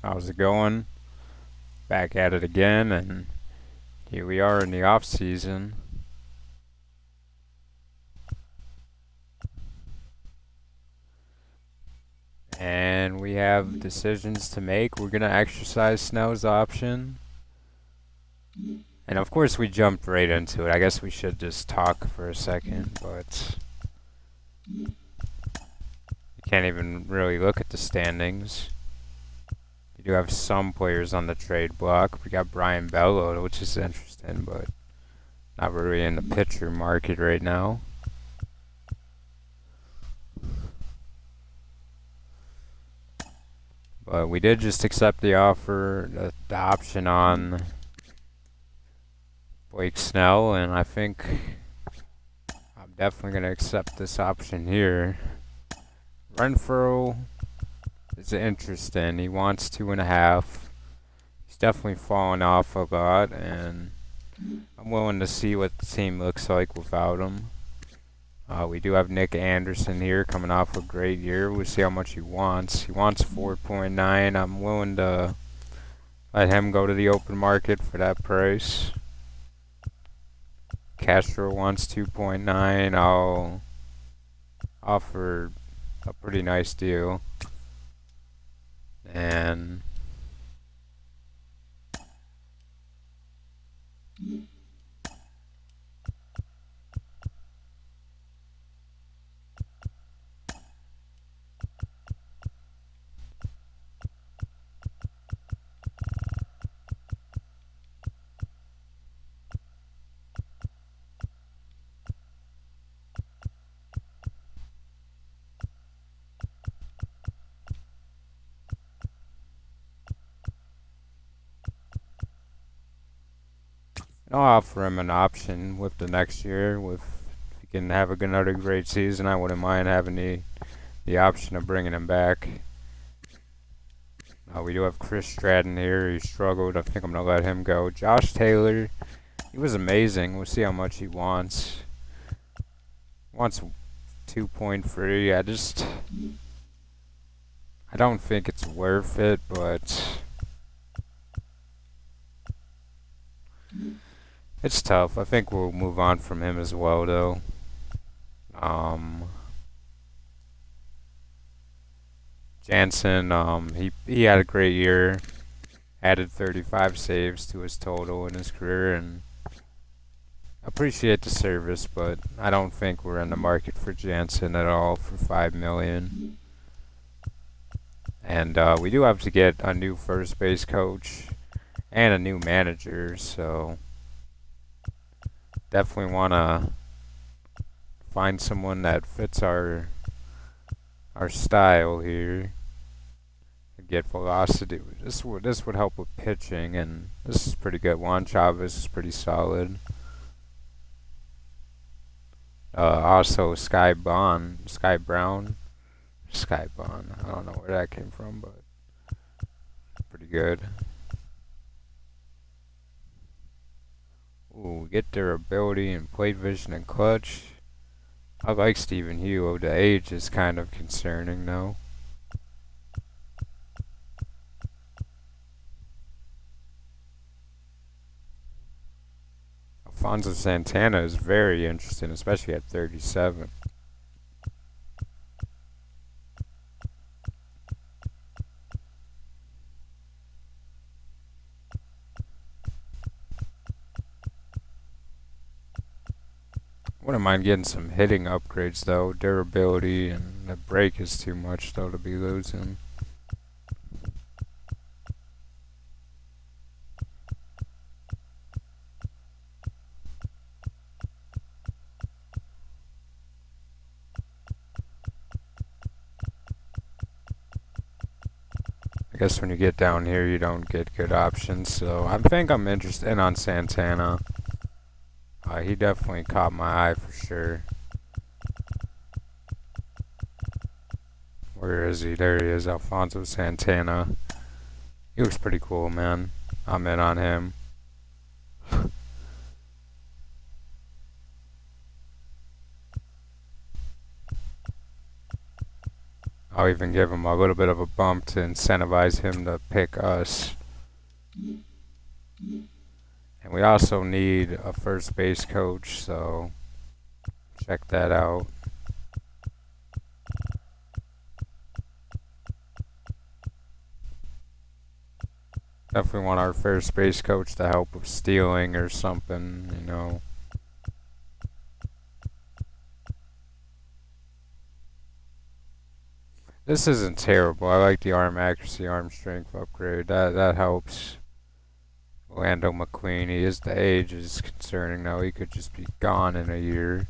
How's it going? Back at it again, and here we are in the off season. And we have decisions to make. We're gonna exercise Snell's option. And of course we jumped right into it. I guess we should just talk for a second, but you can't even really look at the standings. You do have some players on the trade block. We got Brian Bello, which is interesting, but not really in the pitcher market right now. But we did just accept the offer, the option on Blake Snell, and I think I'm definitely going to accept this option here. Renfro is interesting. He wants 2.5. He's definitely fallen off a lot, and I'm willing to see what the team looks like without him. We do have Nick Anderson here coming off a great year. We'll see how much he wants. He wants 4.9. I'm willing to let him go to the open market for that price. Castro wants 2.9. I'll offer a pretty nice deal. And I'll offer him an option with the next year. If he can have another great season, I wouldn't mind having the option of bringing him back. We do have Chris Stratton here. He struggled. I think I'm going to let him go. Josh Taylor, he was amazing. We'll see how much he wants. Wants 2.3. I don't think it's worth it, but it's tough. I think we'll move on from him as well, though. Jansen, he had a great year. Added 35 saves to his total in his career, and appreciate the service, but I don't think we're in the market for Jansen at all for $5 million. And we do have to get a new first base coach and a new manager, so definitely want to find someone that fits our style here. Get velocity. This would help with pitching, and this is pretty good. Juan Chavez is pretty solid. Also Sky Brown. I don't know where that came from, but pretty good. Ooh, get durability and plate vision and clutch. I like Stephen Hugh. The age is kind of concerning though. Alfonso Santana is very interesting, especially at 37. Wouldn't mind getting some hitting upgrades though. Durability and the break is too much though to be losing. I guess when you get down here you don't get good options, so I think I'm interested in on Santana. He definitely caught my eye for sure. Where is he? There he is, Alfonso Santana. He looks pretty cool, man. I'm in on him. I'll even give him a little bit of a bump to incentivize him to pick us. And we also need a first base coach, so check that out. Definitely want our first base coach to help with stealing or something, you know. This isn't terrible. I like the arm accuracy, arm strength upgrade. That helps. Lando McQueen, he is the age is concerning though. He could just be gone in a year.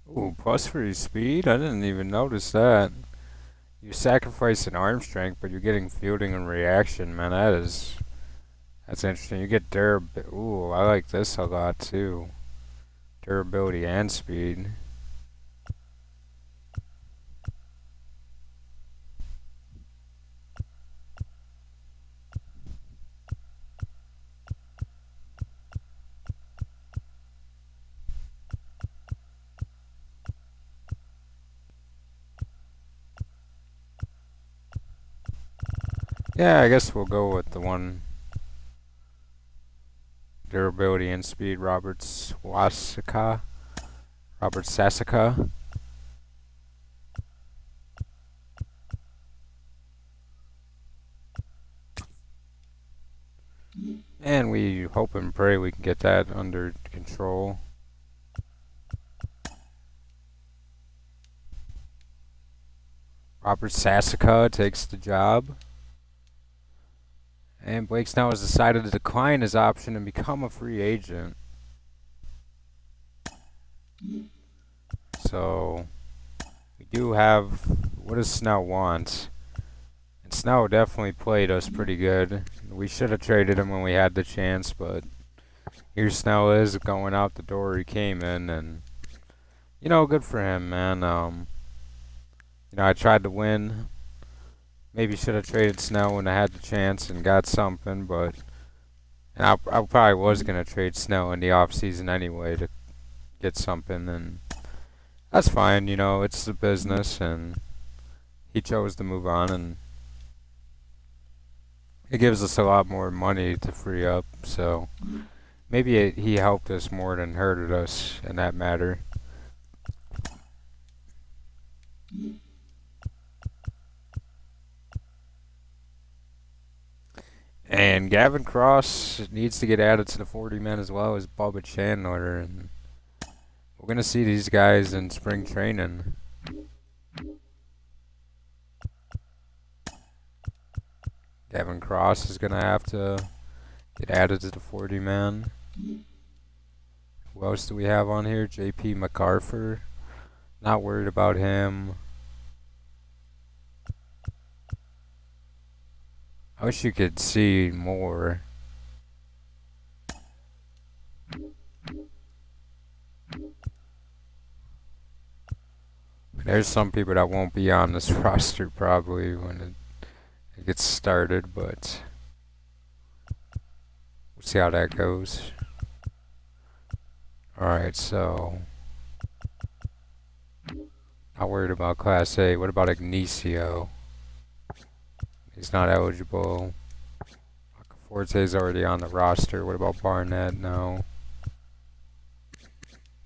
Ooh, plus for his speed? I didn't even notice that. You sacrifice an arm strength, but you're getting fielding and reaction, man. That's interesting. You get durability. Ooh, I like this a lot too. Durability and speed. Yeah, I guess we'll go with the one durability and speed. Robert Sasika. Robert Sasika. And we hope and pray we can get that under control. Robert Sasika takes the job. And Blake Snell has decided to decline his option and become a free agent. So we do have, what does Snell want? And Snell definitely played us pretty good. We should have traded him when we had the chance, but here Snell is going out the door he came in, and you know, good for him, man. You know, I tried to win. Maybe should have traded Snell when I had the chance and got something, but and I probably was gonna trade Snell in the offseason anyway to get something, and that's fine. You know, it's the business, and he chose to move on, and it gives us a lot more money to free up. So maybe he helped us more than hurted us in that matter. And Gavin Cross needs to get added to the 40 men as well as Bubba Chandler, and we're gonna see these guys in spring training. Gavin Cross is gonna have to get added to the 40 man. Who else do we have on here? JP MacArthur. Not worried about him. I wish you could see more. There's some people that won't be on this roster probably when it gets started, but we'll see how that goes. Alright, so not worried about Class A. What about Ignacio? He's not eligible. Forte's already on the roster. What about Barnett? No.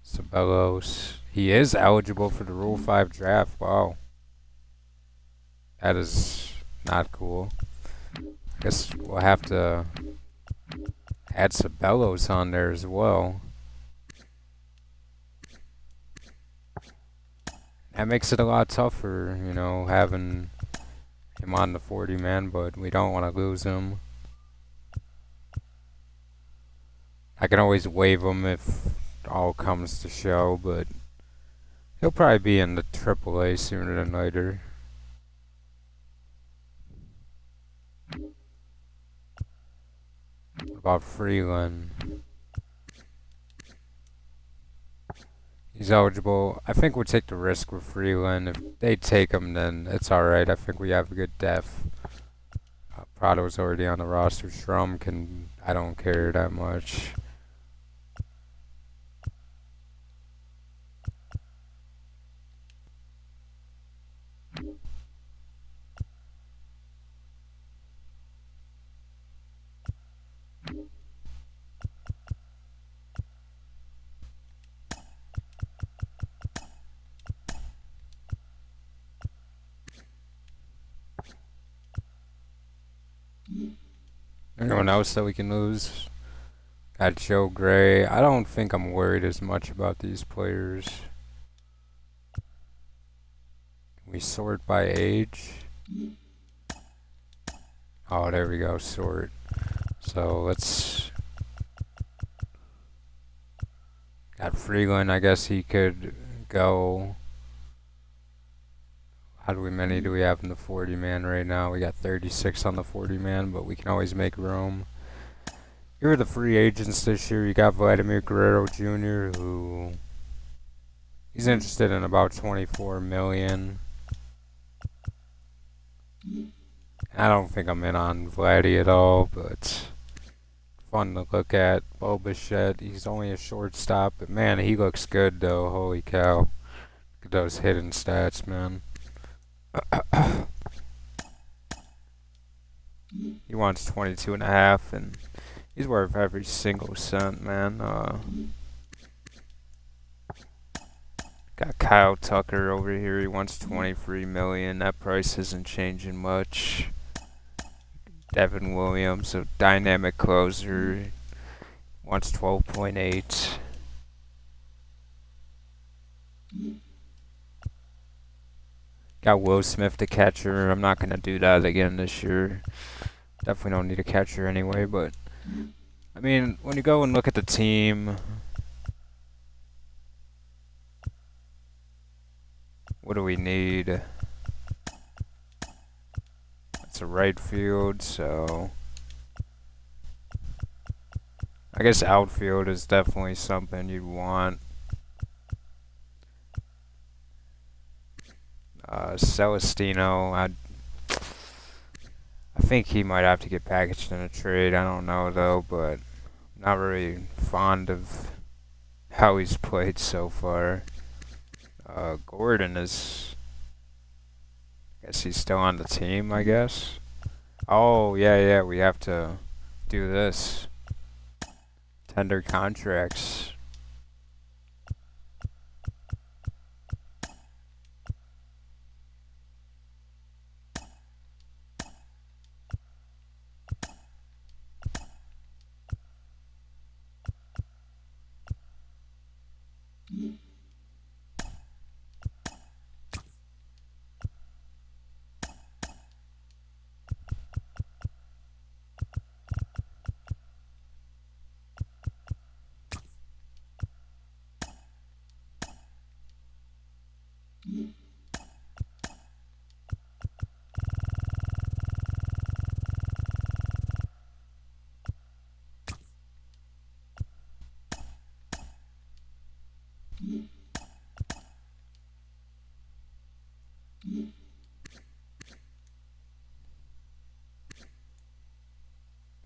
Sabelos. He is eligible for the Rule 5 draft. Wow. That is not cool. I guess we'll have to add Sabelos on there as well. That makes it a lot tougher, you know, having him on the 40 man, but we don't want to lose him. I can always waive him if all comes to show, but he'll probably be in the AAA sooner than later. What about Freeland? He's eligible. I think we'll take the risk with Freeland. If they take him, then it's alright. I think we have a good depth. Prado's already on the roster. Strum can... I don't care that much. Anyone else that we can lose? Got Joe Gray. I don't think I'm worried as much about these players. We sort by age. Oh, there we go, sort. So let's... Got Freeland, I guess he could go... How many do we have in the 40 man right now? We got 36 on the 40 man, but we can always make room. Here are the free agents this year. You got Vladimir Guerrero Jr., who... He's interested in about 24 million. I don't think I'm in on Vladdy at all, but fun to look at. Bo Bichette, he's only a shortstop, but man, he looks good though. Holy cow. Look at those hidden stats, man. He wants 22 and a half, and he's worth every single cent, man. Got Kyle Tucker over here. He wants 23 million. That price isn't changing much. Devin Williams, a dynamic closer, wants 12.8. Got Will Smith, the catcher. I'm not gonna do that again this year. Definitely don't need a catcher anyway, but I mean, when you go and look at the team, what do we need? It's a right field, so I guess outfield is definitely something you'd want. Celestino, I think he might have to get packaged in a trade. I don't know though, but not really fond of how he's played so far. Gordon is, I guess he's still on the team, I guess. Oh, yeah, we have to do this. Tender contracts.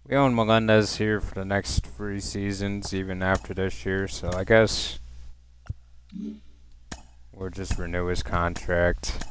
We own Melendez here for the next 3 seasons, even after this year, so I guess we'll just renew his contract.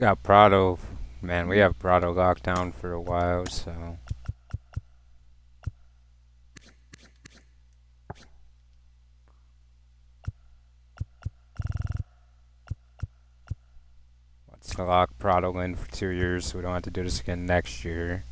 got Prado. Man, we have Prado locked down for a while, so. Let's lock Prado in for 2 years so we don't have to do this again next year.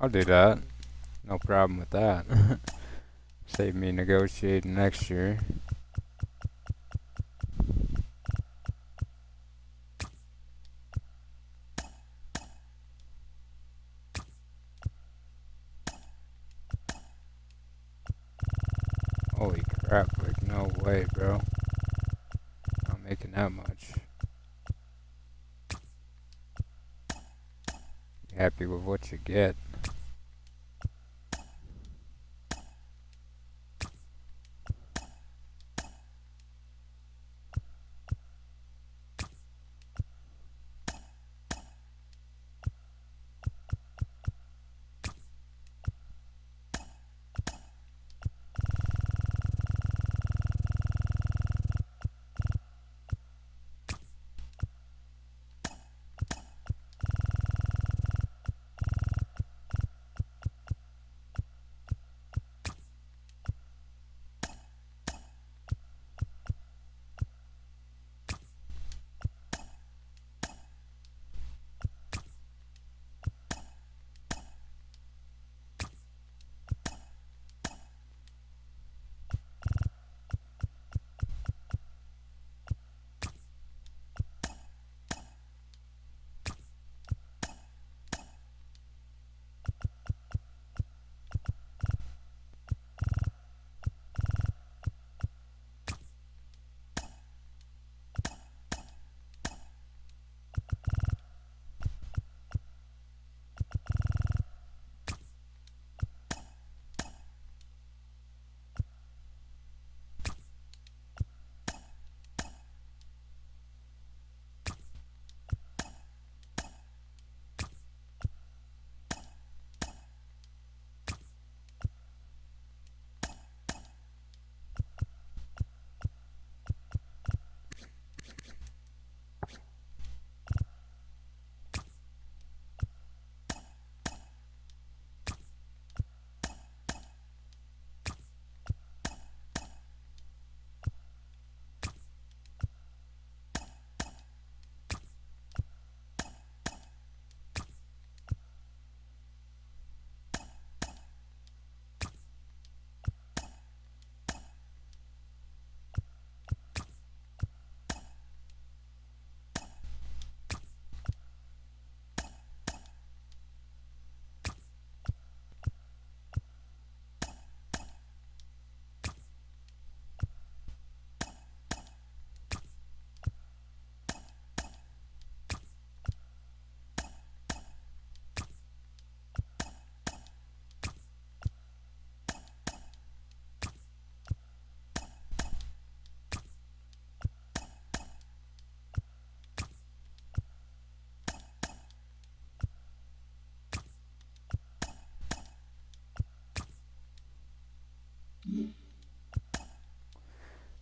I'll do that. No problem with that. Save me negotiating next year. Holy crap, like no way, bro. Not making that much. You happy with what you get.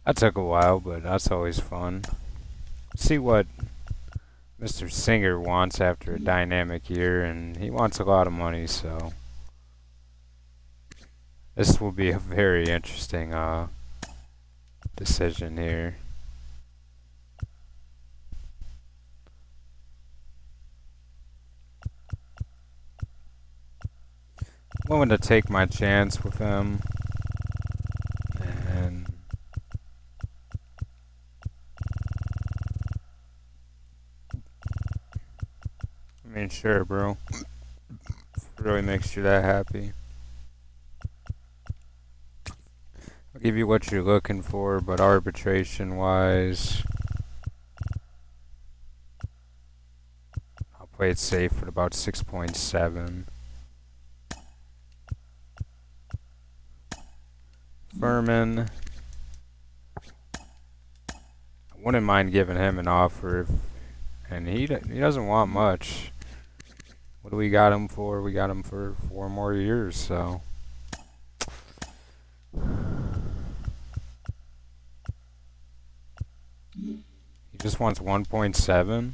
That took a while, but that's always fun. See what Mr. Singer wants after a dynamic year, and he wants a lot of money, so this will be a very interesting decision here. willing to take my chance with him. And I mean, sure, bro. If it really makes you that happy. I'll give you what you're looking for, but arbitration-wise, I'll play it safe at about 6.7. Furman, I wouldn't mind giving him an offer, and he doesn't want much. What do we got him for? We got him for 4 more years, so. He just wants 1.7.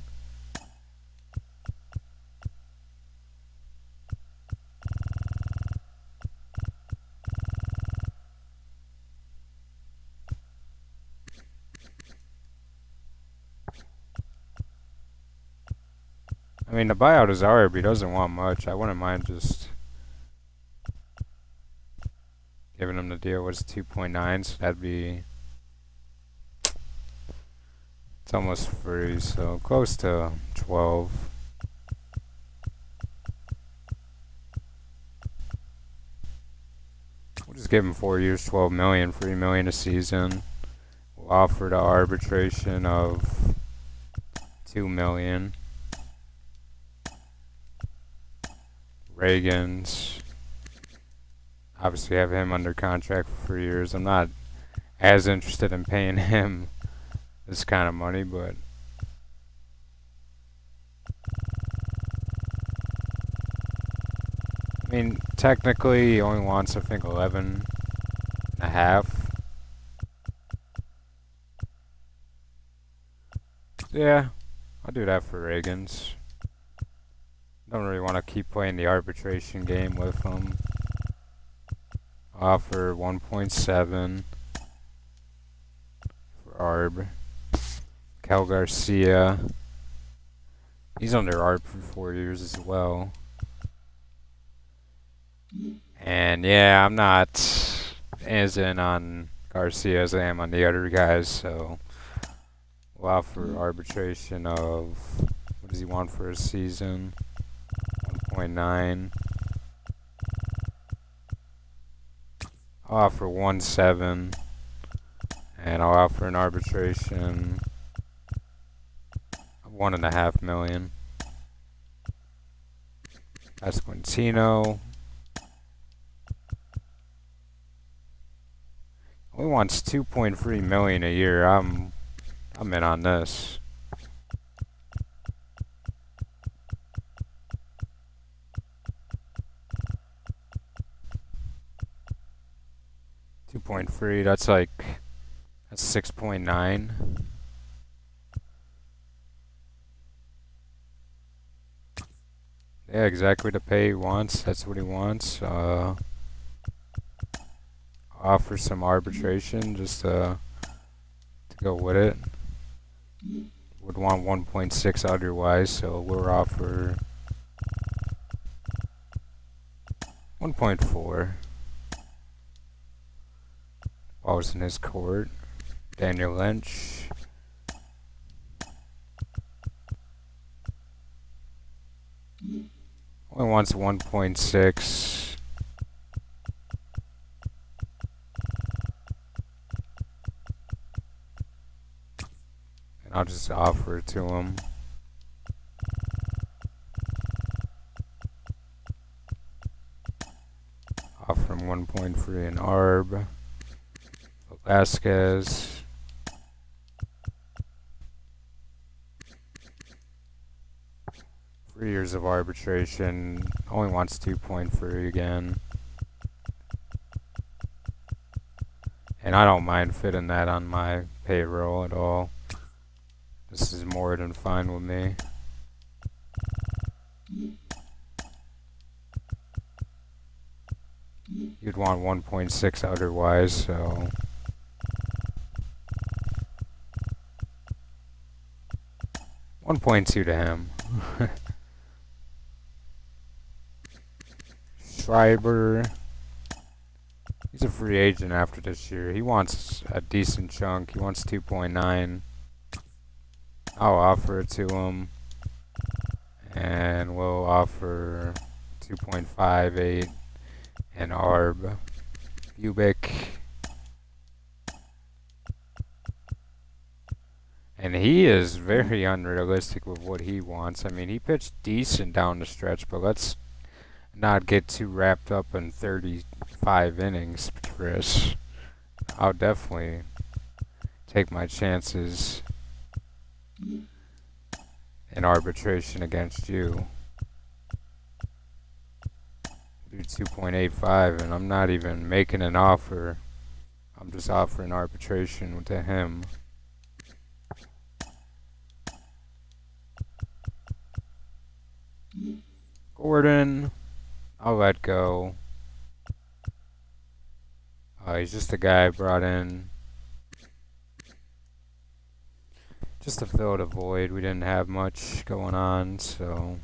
I mean, the buyout is Arb. He doesn't want much. I wouldn't mind just giving him the deal. Was 2.9, so that'd be. It's almost free, so close to 12. We'll just give him 4 years, 12 million, 3 million a season. We'll offer the arbitration of 2 million. Reagan's. Obviously have him under contract for 3 years. I'm not as interested in paying him this kind of money, but I mean, technically he only wants, I think, 11 and a half. Yeah, I'll do that for Reagan's. Don't really want to keep playing the arbitration game with him. Offer 1.7 for Arb. Cal Garcia. He's under Arb for 4 years as well. And yeah, I'm not as in on Garcia as I am on the other guys, so we'll offer arbitration of, what does he want for a season? 1.9. I'll offer 1.7, and I'll offer an arbitration of 1.5 million. That's Quintino. Only wants 2.3 million a year. I'm in on this. .3, that's 6.9. Yeah, exactly the pay he wants. That's what he wants. Offer some arbitration just to go with it. Would want 1.6 otherwise, so we'll offer 1.4. Ball's in his court. Daniel Lynch. Only wants 1.6. And I'll just offer it to him. Offer him 1.3 in Arb. Vasquez. Three years of arbitration. Only wants 2.3 again. And I don't mind fitting that on my payroll at all. This is more than fine with me. You'd want 1.6 otherwise, so 1.2 to him. Schreiber. He's a free agent after this year. He wants a decent chunk. He wants 2.9. I'll offer it to him. And we'll offer 2.58 and Arb. Ubik. And he is very unrealistic with what he wants. I mean, he pitched decent down the stretch, but let's not get too wrapped up in 35 innings, Chris. I'll definitely take my chances in arbitration against you. Do 2.85, and I'm not even making an offer. I'm just offering arbitration to him. Gordon, I'll let go. He's just a guy I brought in just to fill the void. We didn't have much going on, so.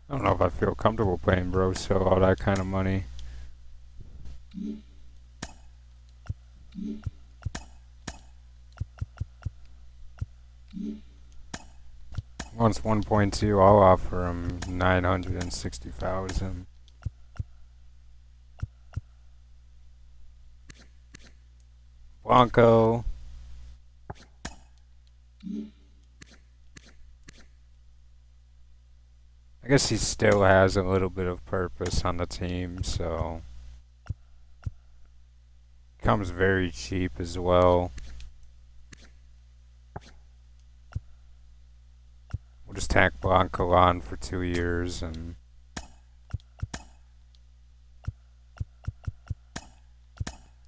I don't know if I feel comfortable paying Broso all that kind of money. Once 1.2, I'll offer him 960,000. Blanco. I guess he still has a little bit of purpose on the team, so comes very cheap as well. We'll just tack Blanco on for 2 years and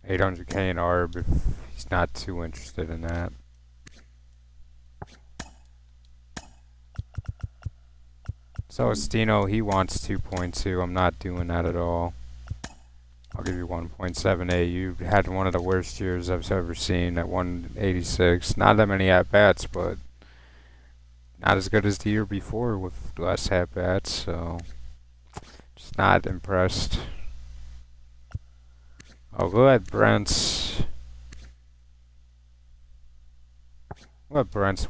$800K in ARB if he's not too interested in that. So Estino, he wants 2.2. I'm not doing that at all. I'll give you 1.78. You had one of the worst years I've ever seen at 186. Not that many at-bats, but not as good as the year before with less at-bats, so just not impressed. I'll let Brent's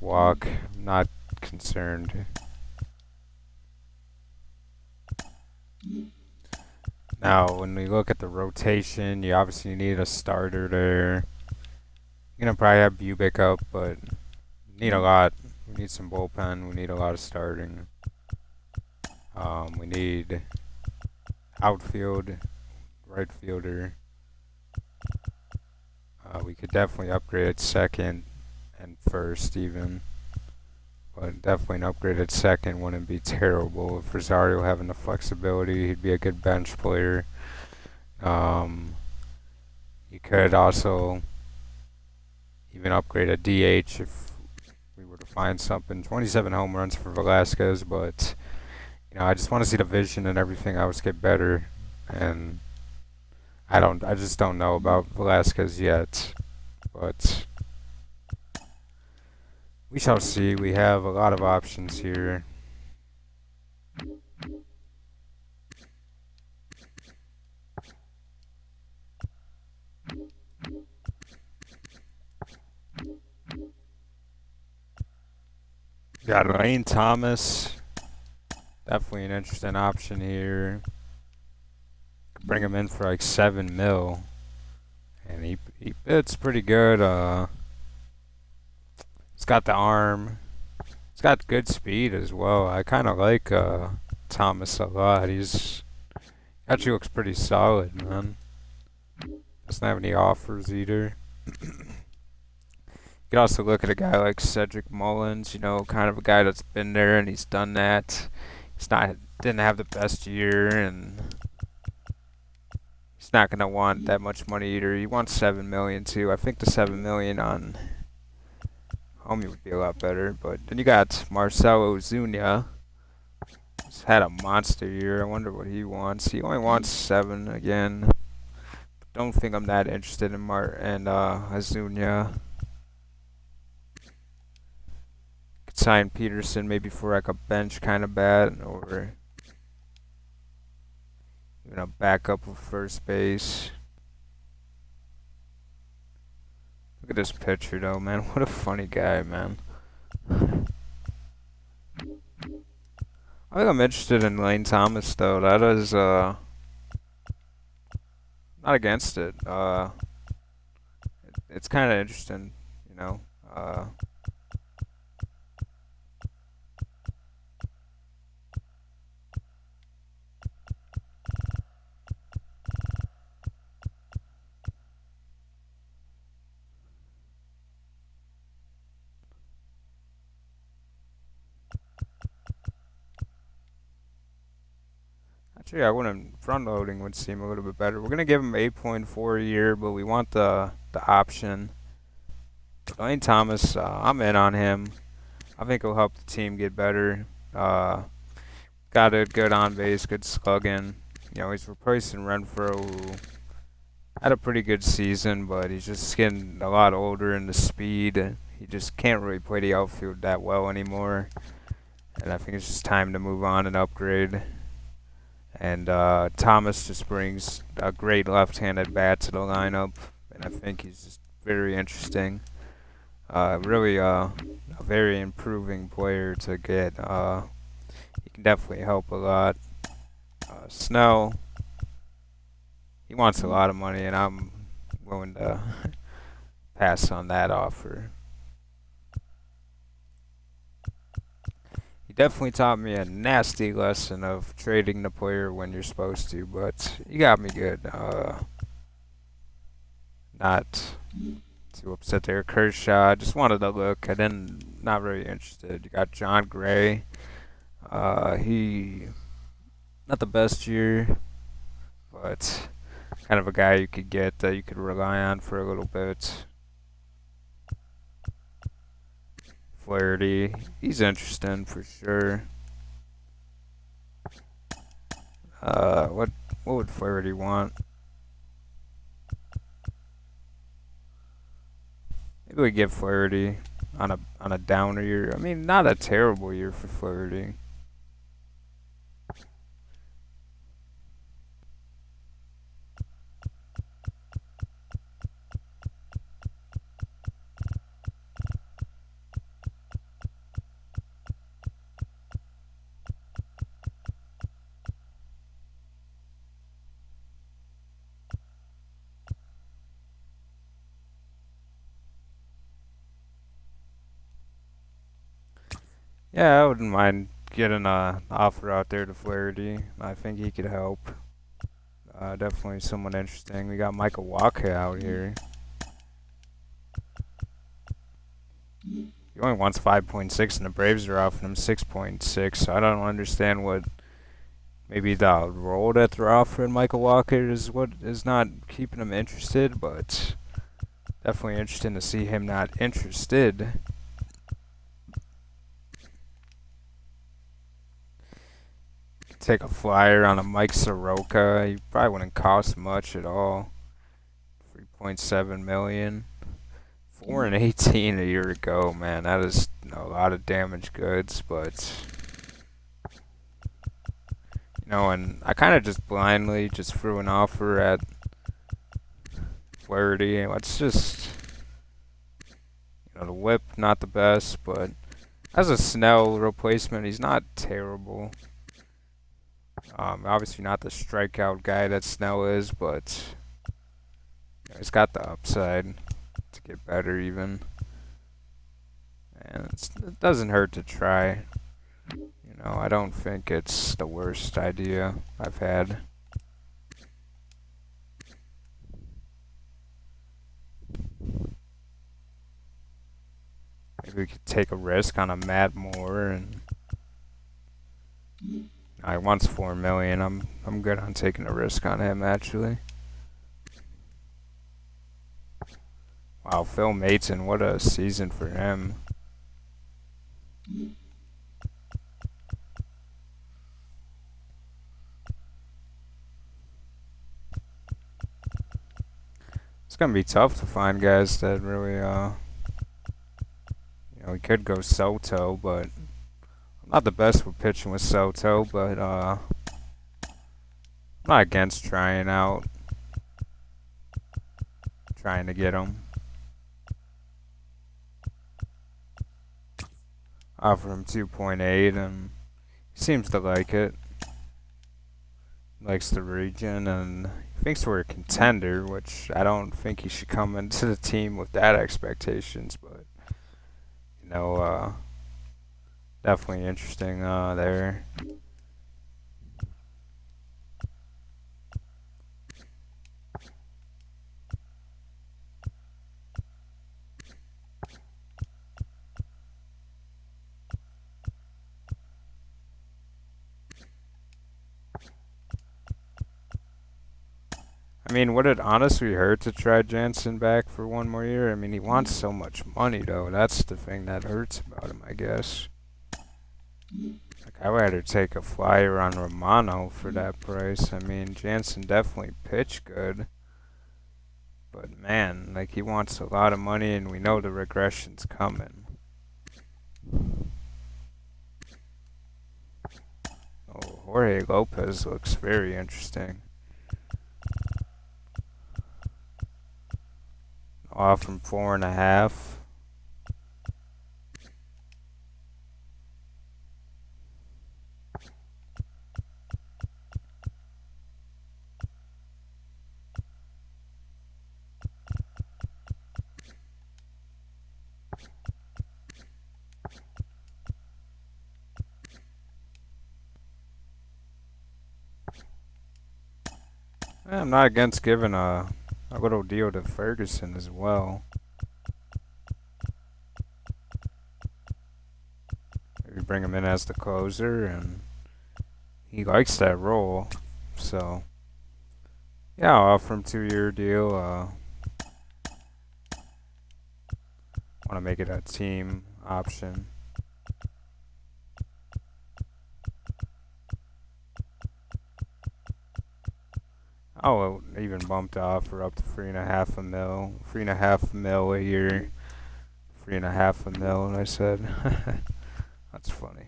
walk. I'm not concerned. Now, when we look at the rotation, you obviously need a starter there. You're gonna probably have Ubik up, but need a lot. We need some bullpen. We need a lot of starting. We need outfield, right fielder. We could definitely upgrade second and first even. But definitely an upgraded second wouldn't be terrible. If Rosario having the flexibility, he'd be a good bench player. You could also even upgrade a DH if we were to find something. 27 home runs for Velasquez, but I just want to see the vision and everything else get better. And I just don't know about Velasquez yet, but we shall see. We have a lot of options here. Got Lane Thomas. Definitely an interesting option here. Could bring him in for like $7 million. And he hits pretty good. He's got the arm. He's got good speed as well. I kind of like Thomas a lot. Actually looks pretty solid, man. Doesn't have any offers either. You could also look at a guy like Cedric Mullins, kind of a guy that's been there and he's done that. Didn't have the best year, and He's not gonna want that much money either. He wants 7 million too. I think the 7 million on Homie would be a lot better. But then you got Marcelo Zuna. He's had a monster year. I wonder what he wants. He only wants 7 again. Don't think I'm that interested in Azunia. Could sign Peterson maybe for like a bench kind of bat or even a backup of first base. Look at this pitcher though, man. What a funny guy, man. I think I'm interested in Lane Thomas though. That is not against it. It's kind of interesting, you know. Actually, I wouldn't. Front loading would seem a little bit better. We're gonna give him 8.4 a year, but we want the option. Lane Thomas, I'm in on him. I think he'll help the team get better. Got a good on base, good slugging. You know, he's replacing Renfro, who had a pretty good season, but he's just getting a lot older in the speed. He just can't really play the outfield that well anymore. And I think it's just time to move on and upgrade. And Thomas just brings a great left-handed bat to the lineup, and I think he's just very interesting. Really a very improving player to get. He can definitely help a lot. Snell, he wants a lot of money, and I'm willing to pass on that offer. He definitely taught me a nasty lesson of trading the player when you're supposed to, but he got me good. Not too upset there. Kershaw, just wanted to look. I didn't, not really interested. You got John Gray. He, not the best year, but kind of a guy you could get that you could rely on for a little bit. Flaherty, he's interesting for sure. What would Flaherty want? Maybe we give Flaherty on a downer year. I mean, not a terrible year for Flaherty. Yeah, I wouldn't mind getting a offer out there to Flaherty. I think he could help. Definitely someone interesting. We got Michael Wacha out here. He only wants 5.6, and the Braves are offering him 6.6. So I don't understand what. Maybe the role that they're offering Michael Wacha is what is not keeping him interested, but definitely interesting to see him not interested. Take a flyer on a Mike Soroka. He probably wouldn't cost much at all. 3.7 million. 4 and 18 a year ago, man. That is a lot of damaged goods, but and I kind of just blindly just threw an offer at Flaherty. It's just the whip not the best, but as a Snell replacement, he's not terrible. Obviously not the strikeout guy that Snell is, but he's got the upside to get better even. And it doesn't hurt to try. I don't think it's the worst idea I've had. Maybe we could take a risk on a Matt Moore, and he wants 4 million. I'm good on taking a risk on him actually. Wow, Phil Maton, what a season for him. It's gonna be tough to find guys that really, we could go Soto, but I'm not the best with pitching with Soto, but I'm not against trying to get him. Offer him 2.8, and he seems to like it. Likes the region, and he thinks we're a contender, which I don't think he should come into the team with that expectations, but, definitely interesting there. I mean, would it honestly hurt to try Jansen back for one more year? I mean, he wants so much money, though. That's the thing that hurts about him, I guess. Like, I'd rather take a flyer on Romano for that price. I mean, Jansen definitely pitched good. But, man, like, he wants a lot of money, and we know the regression's coming. Oh, Jorge Lopez looks very interesting. Off from 4.5. I'm not against giving a little deal to Ferguson as well. Maybe bring him in as the closer, and he likes that role. So, yeah, I'll offer him 2-year deal. Want to make it a team option. Oh, even bumped the offer up to 3.5 mil, 3.5 mil a year, 3.5 mil. I said, that's funny.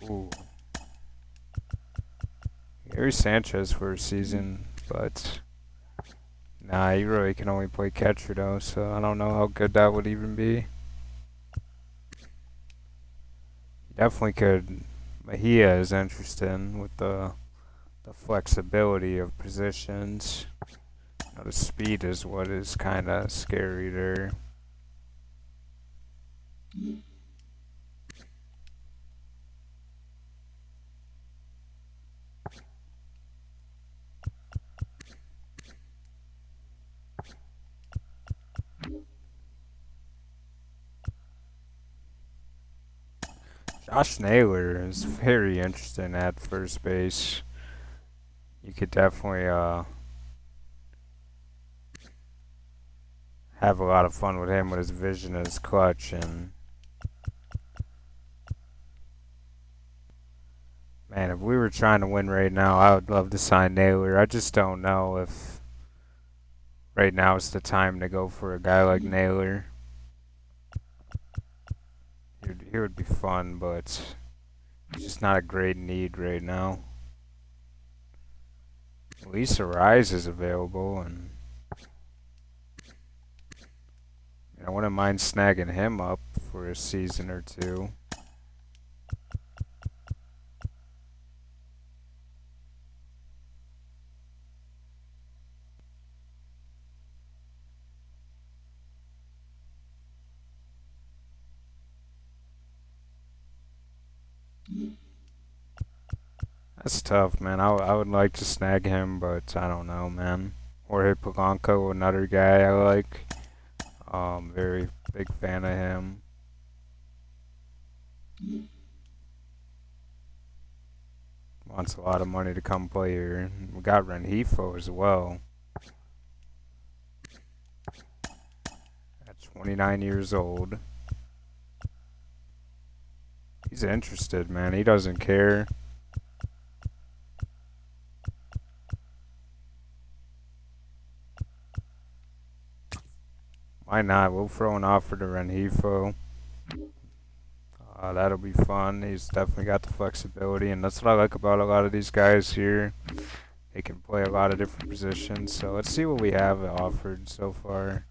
Ooh, Gary Sanchez for a season, but nah, he really can only play catcher though, so I don't know how good that would even be. Definitely could. Mejia is interesting with the flexibility of positions. The speed is what is kind of scary there. Josh Naylor is very interesting at first base. You could definitely have a lot of fun with him with his vision and his clutch. And man, if we were trying to win right now, I would love to sign Naylor. I just don't know if right now is the time to go for a guy like Naylor. He would be fun, but he's just not a great need right now. Lisa Rise is available, and I wouldn't mind snagging him up for a season or two. That's tough, man. I would like to snag him, but I don't know, man. Jorge Polanco, another guy I like. Very big fan of him. Wants wants a lot of money to come play here. We got Rengifo as well. At 29 years old. He's interested, man. He doesn't care. Why not? We'll throw an offer to Rengifo. That'll be fun. He's definitely got the flexibility, and that's what I like about a lot of these guys here. They can play a lot of different positions. So let's see what we have offered so far.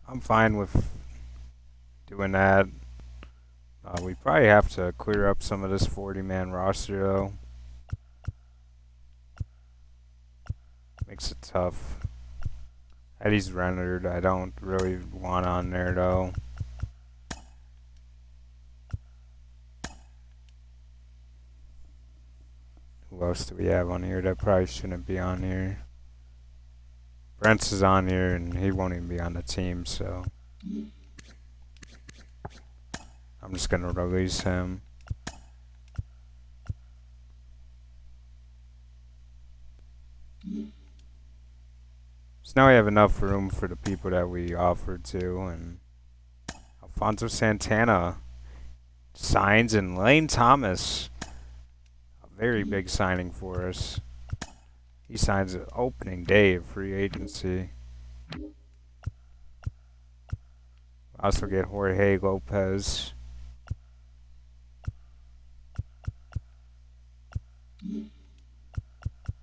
I'm fine with doing that. We probably have to clear up some of this 40-man roster, though. Makes it tough. Eddie's rendered. I don't really want on there, though. Who else do we have on here that probably shouldn't be on here? Brent's is on here, and he won't even be on the team, so I'm just going to release him. So now we have enough room for the people that we offered to, and Alfonso Santana signs, and Lane Thomas, a very big signing for us. He signs the opening day of free agency. Also get Jorge Lopez.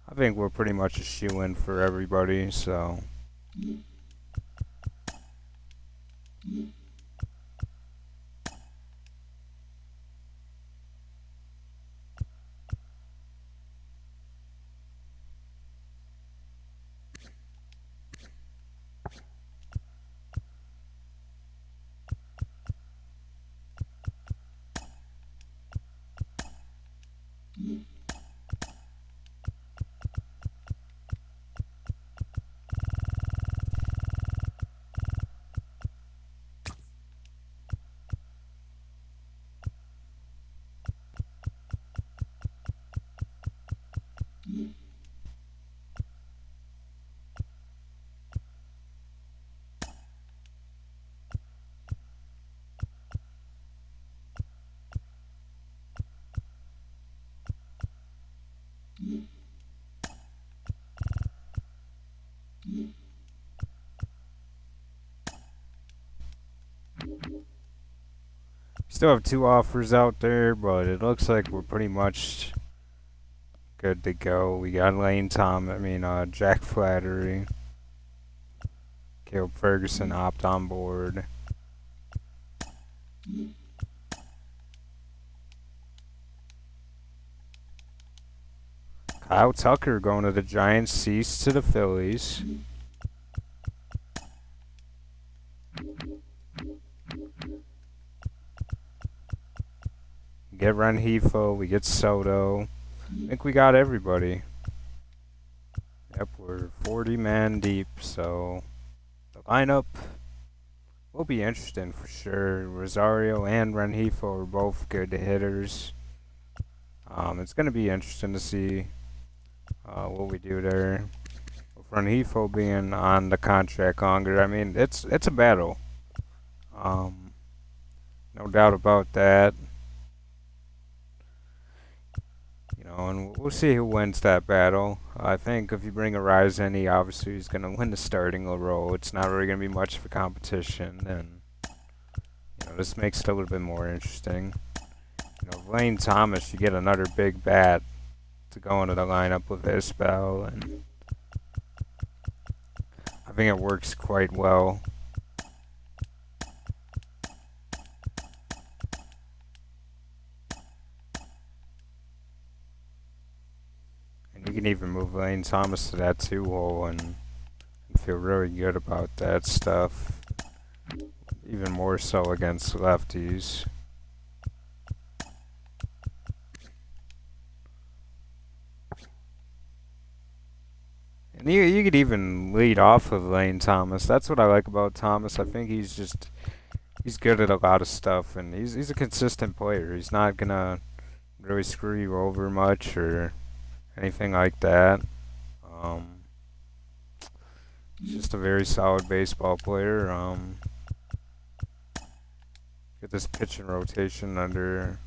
I think we're pretty much a shoe-in for everybody, so still have 2 offers out there, but it looks like we're pretty much good to go. We got Jack Flattery. Caleb Ferguson hopped on board. Kyle Tucker going to the Giants, Cease to the Phillies. We get Rengifo, we get Soto. I think we got everybody. Yep, we're 40 man deep, so the lineup will be interesting for sure. Rosario and Rengifo are both good hitters. It's going to be interesting to see what we do there. With Rengifo being on the contract longer, I mean, it's a battle. No doubt about that. And we'll see who wins that battle. I think if you bring Arise in, he obviously is going to win the starting role. It's not really going to be much of a competition, and this makes it a little bit more interesting. Lane Thomas, you get another big bat to go into the lineup with Isbell, and I think it works quite well. You can even move Lane Thomas to that 2 hole and feel really good about that stuff. Even more so against lefties. And you could even lead off of Lane Thomas. That's what I like about Thomas. I think he's just he's good at a lot of stuff, and he's a consistent player. He's not gonna really screw you over much or anything like that. Um, he's just a very solid baseball player. Get this pitching rotation under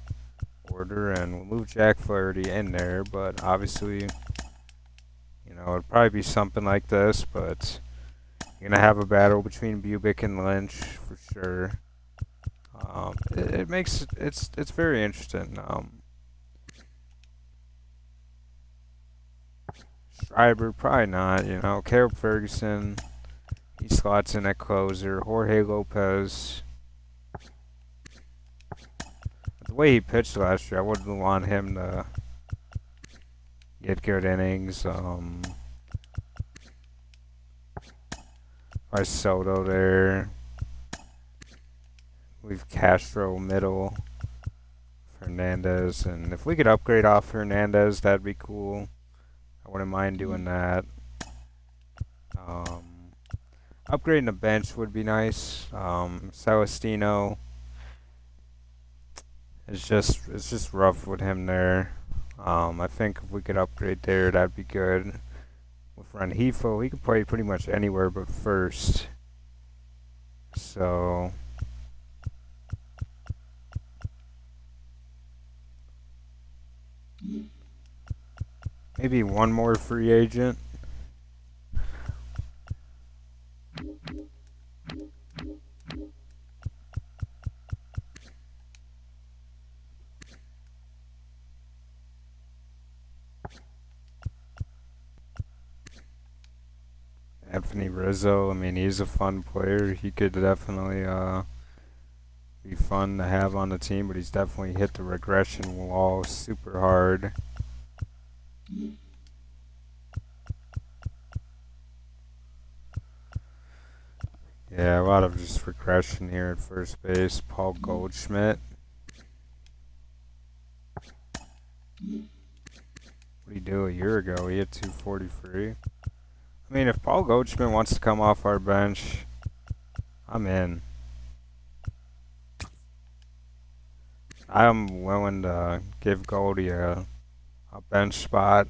order, and we'll move Jack Flaherty in there, but obviously, it'd probably be something like this, but you're gonna have a battle between Bubick and Lynch for sure. It makes it's very interesting. Schreiber probably not. Caleb Ferguson, he slots in at closer. Jorge Lopez. The way he pitched last year, I wouldn't want him to get good innings. By Soto there. We've Castro middle. Hernandez, and if we could upgrade off Hernandez, that'd be cool. I wouldn't mind doing that. Upgrading the bench would be nice. Celestino. It's just rough with him there. I think if we could upgrade there, that'd be good. With Rengifo, he can play pretty much anywhere but first. So maybe one more free agent. Anthony Rizzo, I mean, he's a fun player. He could definitely be fun to have on the team, but he's definitely hit the regression wall super hard. Yeah, a lot of just regression here at first base. Paul Goldschmidt. What did he do a year ago? He hit 243. I mean, if Paul Goldschmidt wants to come off our bench, I'm in. I'm willing to give Goldie a bench spot.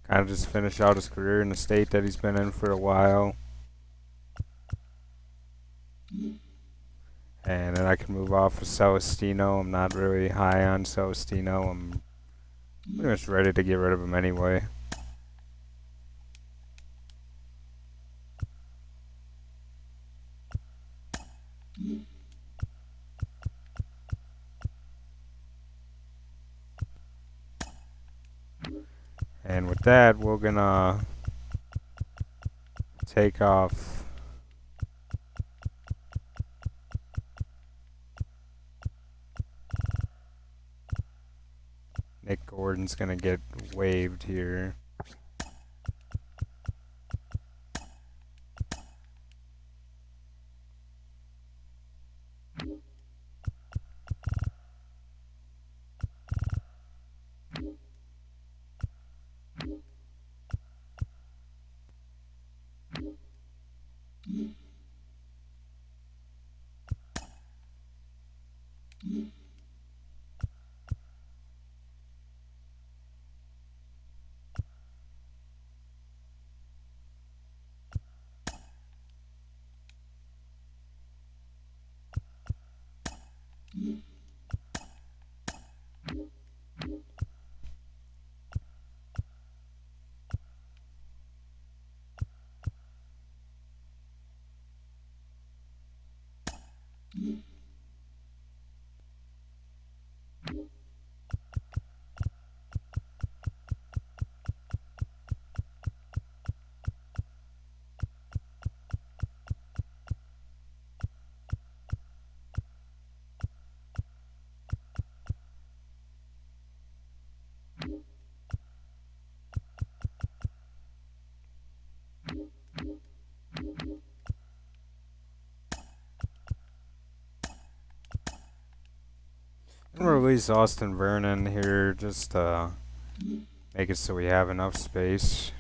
Kind of just finish out his career in the state that he's been in for a while. And then I can move off of Celestino. I'm not really high on Celestino. I'm pretty much ready to get rid of him anyway. And with that, we're gonna take off Nick Gordon's gonna get waived here. I'm gonna release Austin Vernon here just to make it so we have enough space.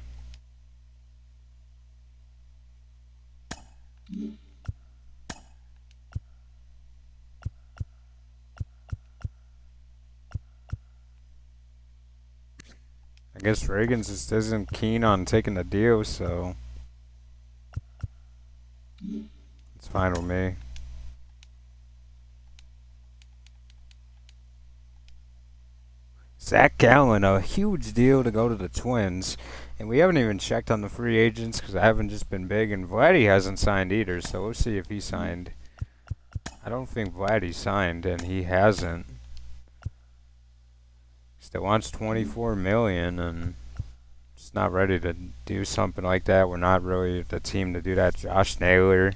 I guess Reagan just isn't keen on taking the deal, so it's fine with me. Zach Gallen, a huge deal to go to the Twins. And we haven't even checked on the free agents because I haven't just been big. And Vladdy hasn't signed either, so we'll see if he signed. I don't think Vladdy signed, and he hasn't. Still wants 24 million, and just not ready to do something like that. We're not really the team to do that. Josh Naylor,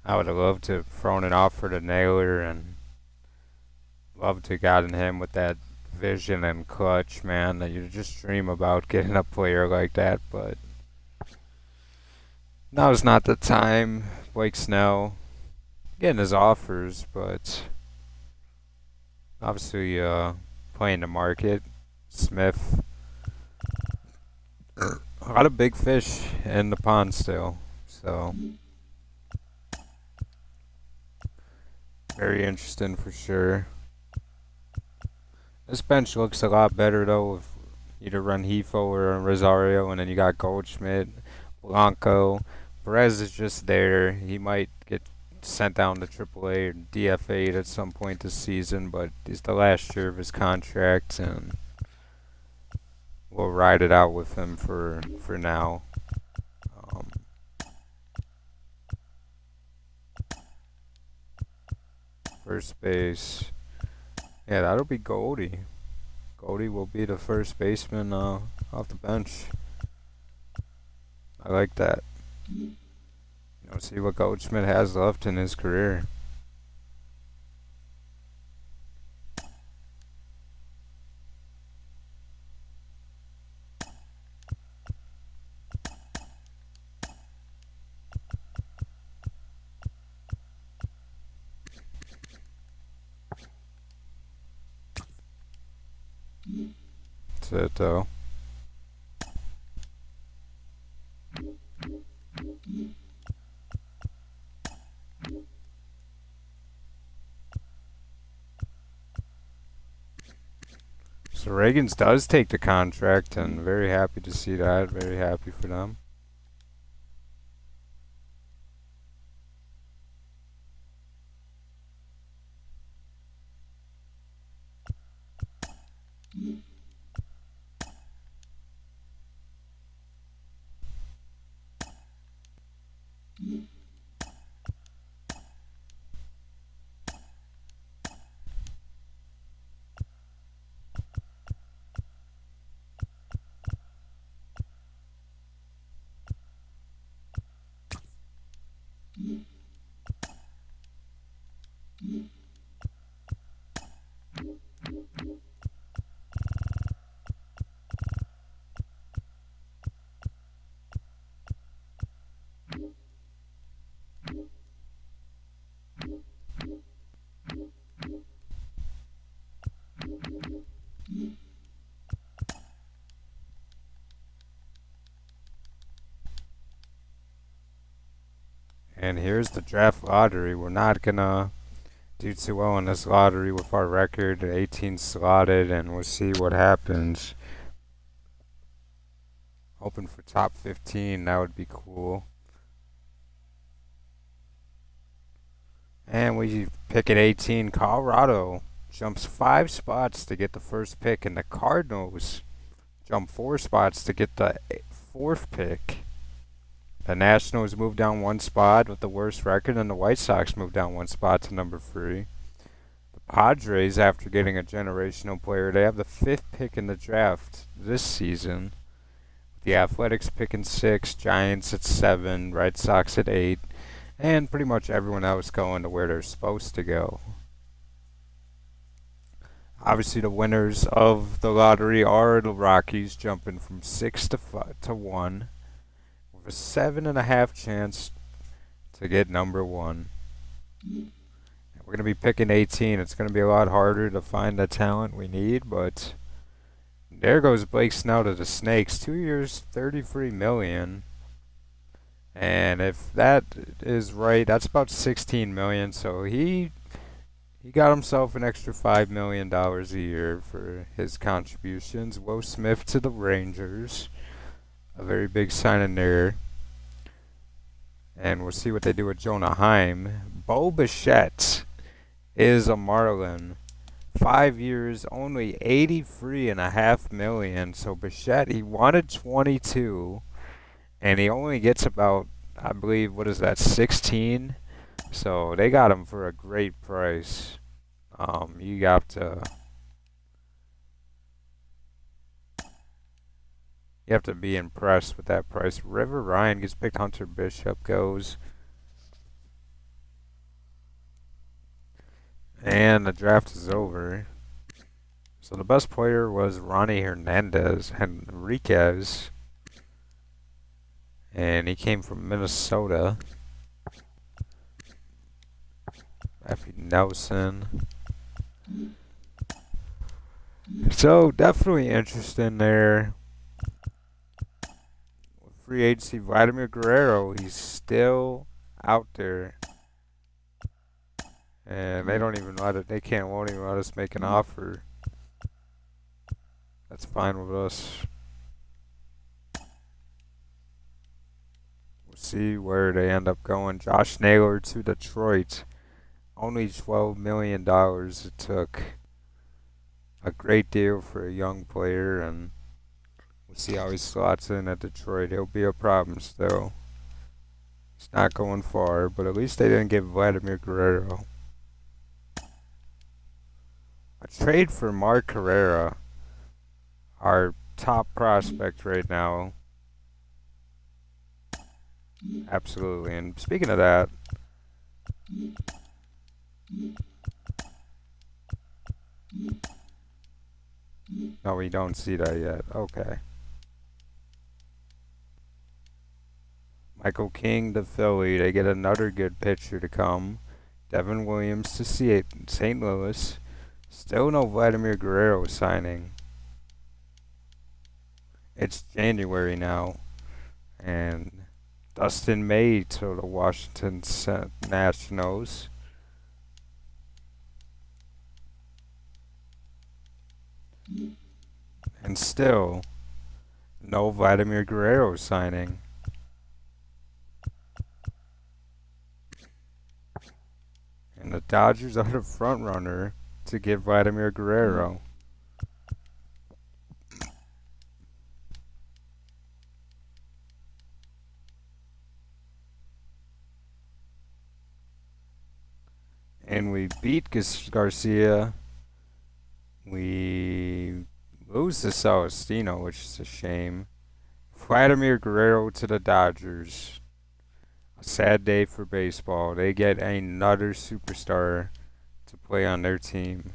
I would have loved to have thrown an offer to Naylor and loved to have gotten him with that vision and clutch, man, that you just dream about getting a player like that, but now's not the time. Blake Snell getting his offers, but obviously playing the market. Smith, a lot of big fish in the pond still, so very interesting for sure. This bench looks a lot better though if either run Hefo or Rosario, and then you got Goldschmidt, Blanco. Perez is just there. He might get sent down to AAA or DFA'd at some point this season, but it's the last year of his contract, and we'll ride it out with him for now. Um, First base. Yeah, that'll be Goldie. Goldie will be the first baseman off the bench. I like that. See what Goldschmidt has left in his career. That's it, though. So Reagan's does take the contract, and very happy to see that. Very happy for them. And here's the draft lottery. We're not gonna do too well in this lottery with our record, 18 slotted, and we'll see what happens. Hoping for top 15, that would be cool. And we pick at 18. Colorado jumps 5 spots to get the first pick, and the Cardinals jump 4 spots to get the 4th pick. The Nationals move down 1 spot with the worst record, and the White Sox move down 1 spot to number 3. The Padres, after getting a generational player, they have the 5th pick in the draft this season. The Athletics picking 6, Giants at 7, Red Sox at 8, and pretty much everyone else going to where they're supposed to go. Obviously, the winners of the lottery are the Rockies, jumping from 6 to 1. With a 7.5 chance to get number 1. We're going to be picking 18. It's going to be a lot harder to find the talent we need, but there goes Blake Snell to the Snakes. 2 years, $33 million. And if that is right, that's about $16 million. So he he got himself an extra $5 million a year for his contributions. Will Smith to the Rangers, a very big signing there. And we'll see what they do with Jonah Heim. Bo Bichette is a Marlin. 5 years, only 83.5 million. So Bichette, he wanted 22, and he only gets about, I believe, what is that, 16? So they got him for a great price. You got to you have to be impressed with that price. River Ryan gets picked. Hunter Bishop goes, and the draft is over. So the best player was Ronnie Henriquez, and he came from Minnesota. Effie Nelson. So definitely interesting there. With free agency, Vladimir Guerrero, he's still out there, and they don't even let it. Won't even let us make an offer. That's fine with us. We'll see where they end up going. Josh Naylor to Detroit. Only $12 million it took. A great deal for a young player, and we'll see how he slots in at Detroit. He'll be a problem still. He's not going far, but at least they didn't get Vladimir Guerrero. A trade for Mark Carrera, our top prospect right now. Absolutely. And speaking of that, no, we don't see that yet. Okay. Michael King to Philly. They get another good pitcher to come. Devin Williams to St. Louis. Still no Vladimir Guerrero signing. It's January now. And Dustin May to the Washington Nationals. And still no Vladimir Guerrero signing. And the Dodgers are the front runner to get Vladimir Guerrero. And we beat Garcia. We lose to Celestino, which is a shame. Vladimir Guerrero to the Dodgers. A sad day for baseball. They get another superstar to play on their team.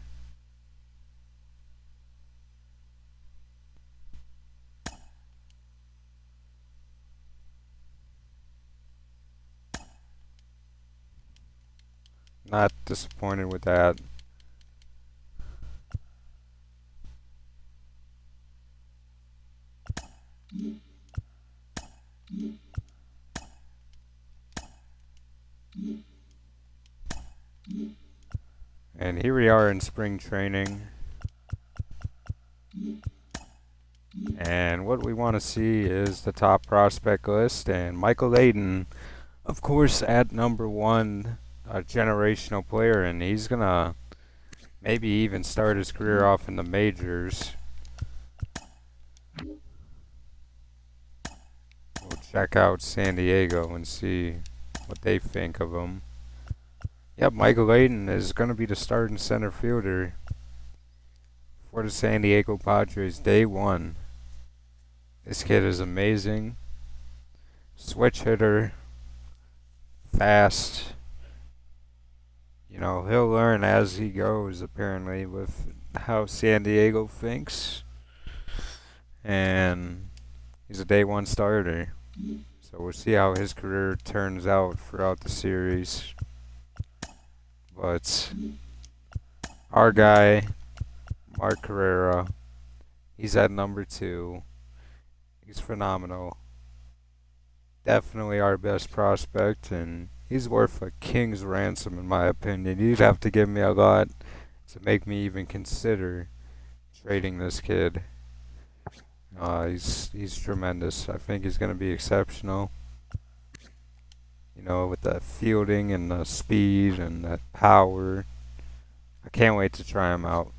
Not disappointed with that. And here we are in spring training. And what we want to see is the top prospect list. And Michael Layden, of course, at number one, a generational player. And he's going to maybe even start his career off in the majors. We'll check out San Diego and see what they think of him. Yep, Michael Layden is going to be the starting center fielder for the San Diego Padres day one. This kid is amazing. Switch hitter. Fast. You know, he'll learn as he goes, apparently, with how San Diego thinks. And he's a day one starter. So we'll see how his career turns out throughout the series. But our guy, Mark Carrera, he's at number 2. He's phenomenal. Definitely our best prospect, and He's worth a king's ransom in my opinion. You'd have to give me a lot to make me even consider trading this kid. He's tremendous. I think he's gonna be exceptional. You know, with that fielding and the speed and that power. I can't wait to try him out.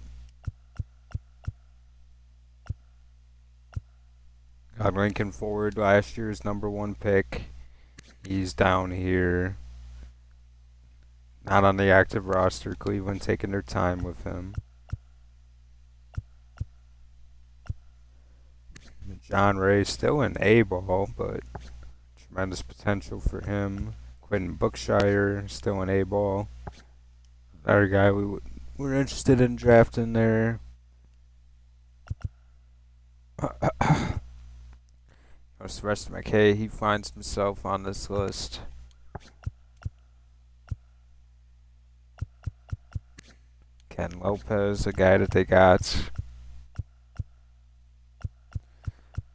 Got Lincoln Forward, last year's #1 pick. He's down here. Not on the active roster. Cleveland taking their time with him. John Ray still in A-ball, but tremendous potential for him. Quentin Bookshire still in A-ball. Another guy we're interested in drafting there. Most rest of McKay, he finds himself on this list. Ken Lopez, a guy that they got.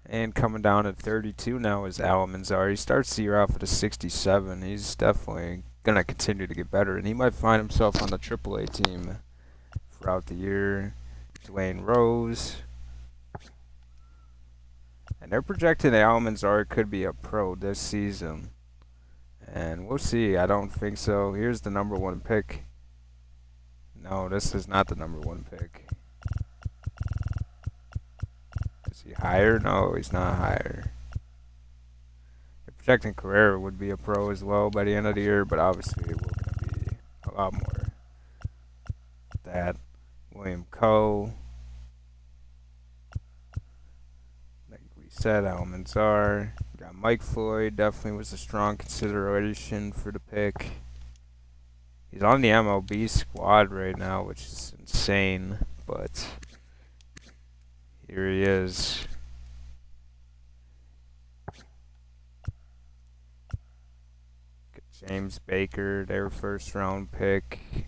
And coming down at 32 now is Alamanzar. He starts the year off at a 67. He's definitely going to continue to get better, and he might find himself on the AAA team throughout the year. Dwayne Rose. And they're projecting that Almanzar could be a pro this season. And we'll see. I don't think so. Here's the #1 pick. No, this is not the #1 pick. Is he higher? No, he's not higher. They're projecting Carrera would be a pro as well by the end of the year, but obviously we're going to be a lot more. That William Coe. Like we said, Almanzar. Got Mike Floyd. Definitely was a strong consideration for the pick. He's on the MLB squad right now, which is insane, but here he is. James Baker, their first round pick.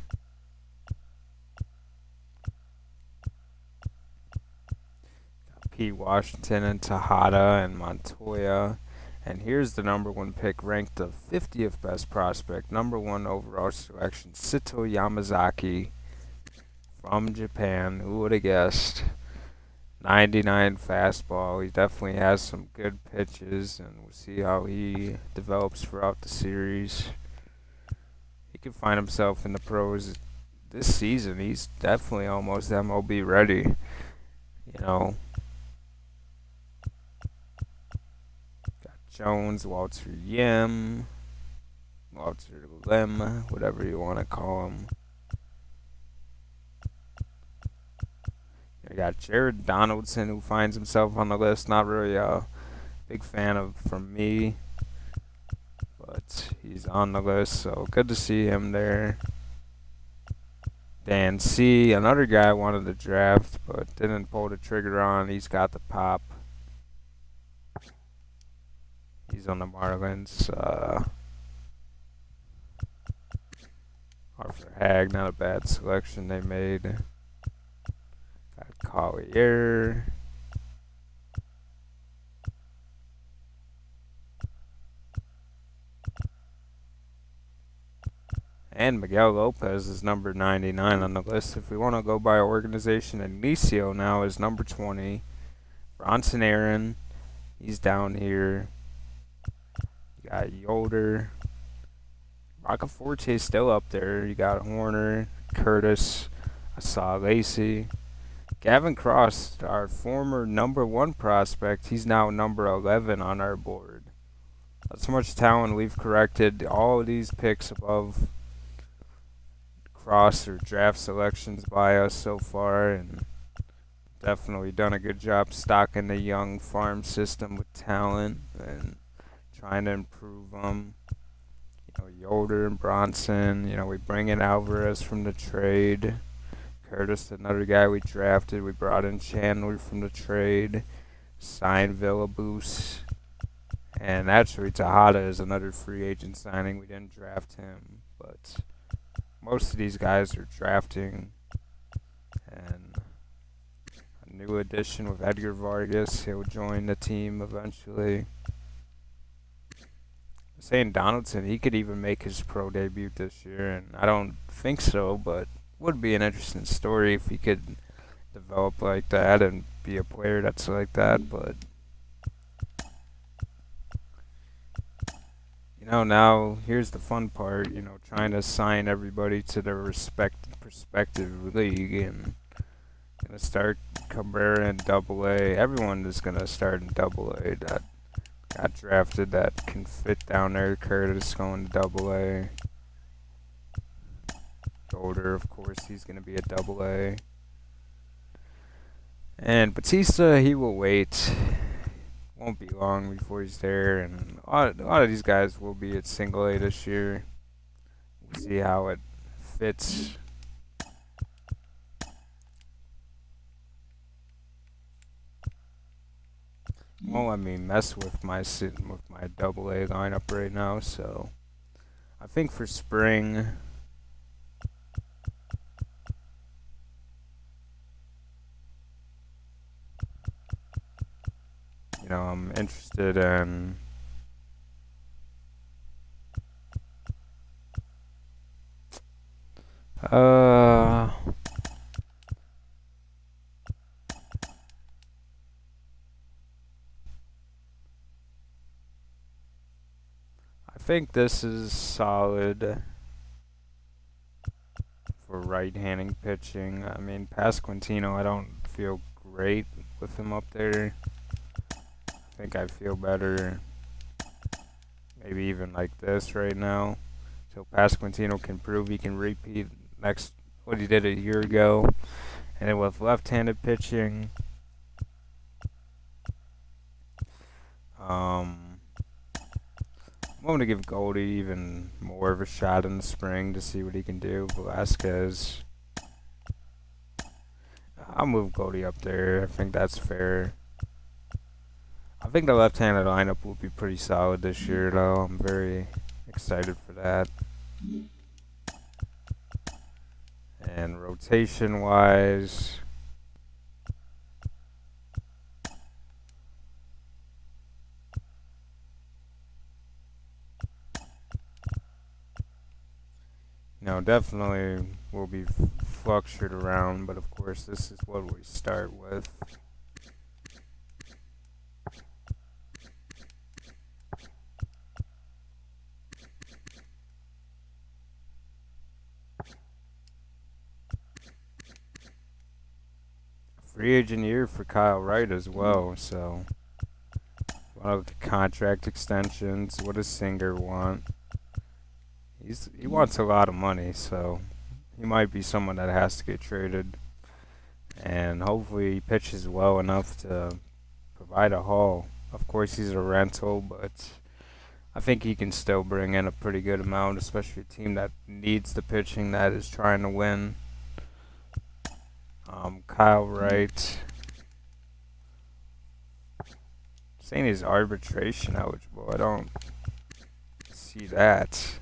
Pete Washington and Tejada and Montoya. And here's the #1 pick, ranked the 50th best prospect, #1 overall selection, Sito Yamazaki from Japan. Who would have guessed? 99 fastball. He definitely has some good pitches, and we'll see how he develops throughout the series. He could find himself in the pros this season. He's definitely almost MLB ready. You know, got Jones, Walter Yim, Walter Lim, whatever you want to call him. I got Jared Donaldson, who finds himself on the list. Not really a big fan of from me, but he's on the list, so good to see him there. Dan C, another guy I wanted to draft, but didn't pull the trigger on. He's got the pop. He's on the Marlins. Arthur Hag, not a bad selection they made. Got Collier. And Miguel Lopez is number 99 on the list. If we want to go by organization, Inicio now is number 20. Bronson Aaron, he's down here. You got Yoder. Roccaforte's still up there. You got Horner, Curtis, Asa Lacey. Gavin Cross, our former #1 prospect, he's now number 11 on our board. That's how much talent we've corrected. All of these picks above Cross or draft selections by us so far, and definitely done a good job stocking the young farm system with talent and trying to improve them. You know, Yoder and Bronson. You know, we bring in Alvarez from the trade. Curtis, another guy we drafted. We brought in Chandler from the trade. Signed Villalobos. And actually, Tejada is another free agent signing. We didn't draft him, but most of these guys are drafting. And a new addition with Edgar Vargas. He'll join the team eventually. saying Donaldson, he could even make his pro debut this year, and I don't think so, but would be an interesting story if he could develop like that and be a player that's like that. But now here's the fun part. Trying to assign everybody to their prospective league, and gonna start Cabrera in Double A. Everyone is gonna start in Double A that got drafted that can fit down there. Curtis going to Double A. Golder, of course, he's gonna be a Double A. And Batista, he will wait. Won't be long before he's there, and a lot of these guys will be at Single A this year. We'll see how it fits. Won't let me mess with my Double A lineup right now, so I think for spring, I'm interested in I think this is solid for right-handing pitching. I mean, Pasquantino, I don't feel great with him up there. I think I feel better maybe even like this right now. So Pasquantino can prove he can repeat what he did a year ago. And then with left-handed pitching, I'm going to give Goldie even more of a shot in the spring to see what he can do. Velasquez, I'll move Goldie up there. I think that's fair. I think the left-handed lineup will be pretty solid this year, though. I'm very excited for that. And rotation-wise, definitely will be fluctuated around, but of course this is what we start with. Free agent year for Kyle Wright as well, so one of the contract extensions. What does Singer want? He wants a lot of money, so he might be someone that has to get traded. And hopefully he pitches well enough to provide a haul. Of course he's a rental, but I think he can still bring in a pretty good amount, especially a team that needs the pitching that is trying to win. Kyle Wright. Saying he's arbitration eligible. I don't see that.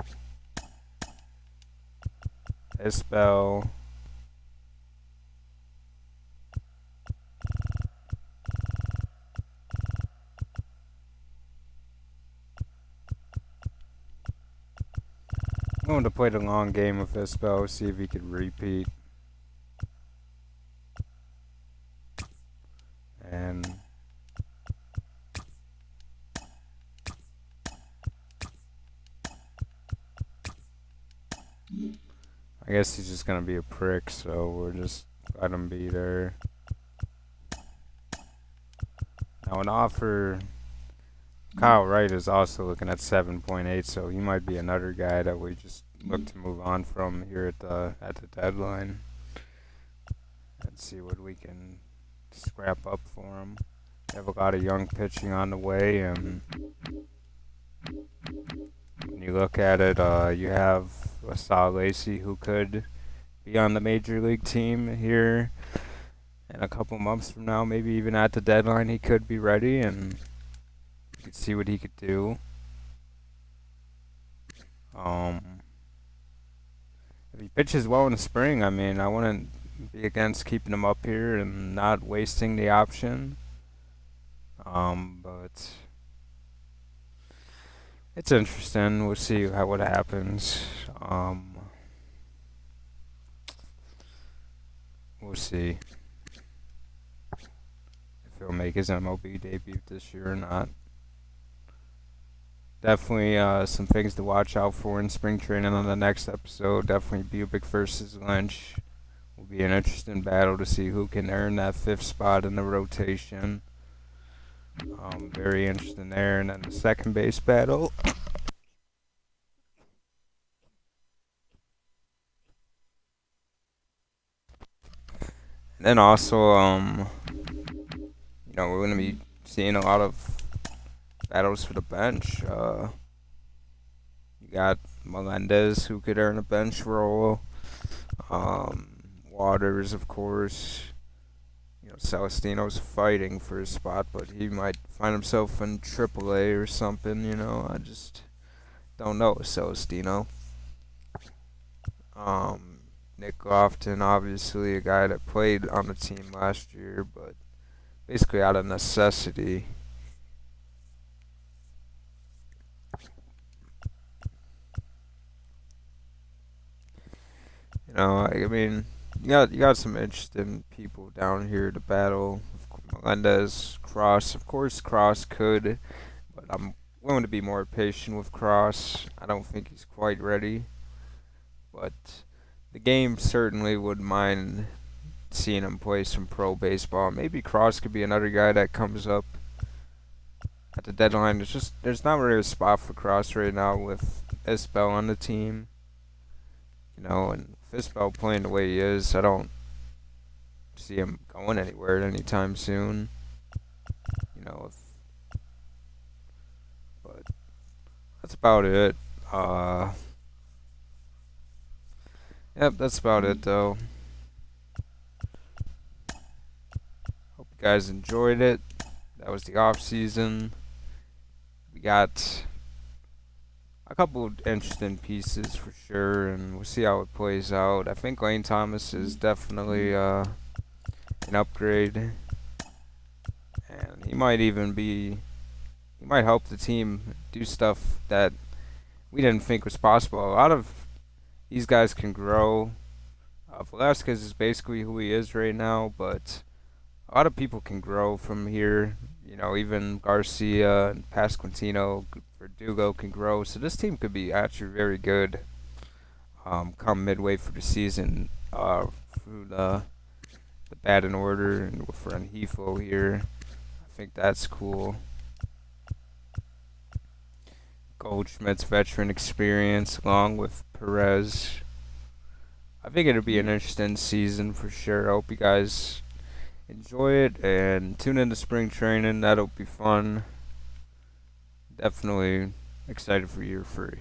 Isbell. I'm going to play the long game with Isbell, see if he could repeat. And I guess he's just gonna be a prick, so we'll just let him be there. Now an offer, Kyle Wright is also looking at 7.8, so he might be another guy that we just look to move on from here at the deadline. Let's see what we can scrap up for him. We have a lot of young pitching on the way, and when you look at it, you have LaSalle Lacey, who could be on the major league team here in a couple months from now, maybe even at the deadline. He could be ready, and you could see what he could do. If he pitches well in the spring, I mean, I wouldn't be against keeping him up here and not wasting the option. But It's interesting. We'll see how what happens. Um, we'll see if he'll make his MLB debut this year or not. Definitely some things to watch out for in spring training on the next episode. Definitely Bubic versus Lynch. Will be an interesting battle to see who can earn that fifth spot in the rotation. Very interesting there. And then the second base battle. And then also, we're going to be seeing a lot of battles for the bench. You got Melendez, who could earn a bench role. Waters, of course. Celestino's fighting for his spot, but he might find himself in AAA or something. I just don't know Celestino. Nick Lofton, obviously a guy that played on the team last year, but basically out of necessity. I mean, you got some interesting people down here to battle. Melendez, Cross, of course, Cross could, but I'm willing to be more patient with Cross. I don't think he's quite ready, but the game certainly would mind seeing him play some pro baseball. Maybe Cross could be another guy that comes up at the deadline. There's not really a spot for Cross right now with Isbell on the team. And Isbell playing the way he is, I don't see him going anywhere anytime soon. But that's about it. Yep, that's about it though. Hope you guys enjoyed it. That was the off season. We got a couple of interesting pieces for sure, and we'll see how it plays out. I think Lane Thomas is definitely an upgrade, and he might help the team do stuff that we didn't think was possible. A lot of these guys can grow. Velasquez is basically who he is right now, but a lot of people can grow from here. Even Garcia and Pasquantino, Verdugo can grow. So this team could be actually very good come midway through the season through the batting order and with Rengifo here. I think that's cool. Goldschmidt's veteran experience along with Perez. I think it'll be an interesting season for sure. I hope you guys enjoy it and tune into spring training. That'll be fun. Definitely excited for year 3.